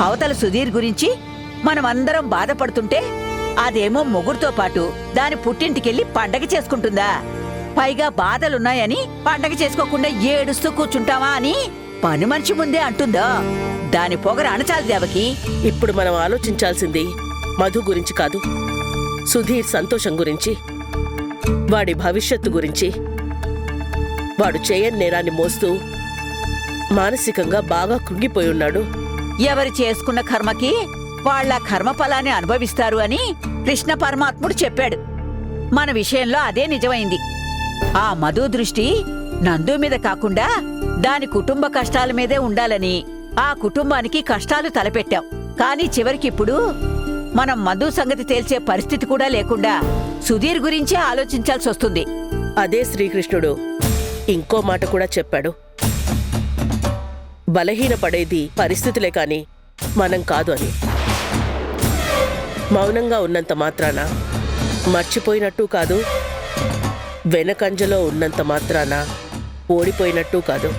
అవతల సుధీర్ గురించి మనమందరం బాధపడుతుంటే అదేమో మొగుడుతో పాటు దాని పుట్టింటికెళ్ళి పండగ చేసుకుంటుందా? పైగా బాధలున్నాయని పండగ చేసుకోకుండా ఏడుస్తూ కూర్చుంటావా అని పని మనిషి ముందే అంటుందా? దాని పొగర అణచాలి దేవకి. ఇప్పుడు మనం ఆలోచించాల్సింది మధు గురించి కాదు, సుధీర్ సంతోషం గురించి, వాడి భవిష్యత్తు గురించి. వాడు చేయని నేరాన్ని మోస్తూ మానసికంగా బాగా కృంగిపోయి ఉన్నాడు. ఎవరు చేసుకున్న కర్మకి వాళ్ళ కర్మఫలాన్ని అనుభవిస్తారు అని కృష్ణ పరమాత్ముడు చెప్పాడు. మన విషయంలో అదే నిజమైంది. ఆ మధు దృష్టి నందు మీద కాకుండా దాని కుటుంబ కష్టాల మీదే ఉండాలని ఆ కుటుంబానికి కష్టాలు తలపెట్టాం. కానీ చివరికిప్పుడు మనం మధు సంగతి తేల్చే పరిస్థితి కూడా లేకుండా సుధీర్ గురించే ఆలోచించాల్సి వస్తుంది. అదే శ్రీకృష్ణుడు ఇంకో మాట కూడా చెప్పాడు. బలహీనపడేది పరిస్థితులే కాని మనం కాదు అని. మౌనంగా ఉన్నంత మాత్రాన మర్చిపోయినట్టు కాదు, వెనకంజలో ఉన్నంత మాత్రాన ఓడిపోయినట్టు కాదు.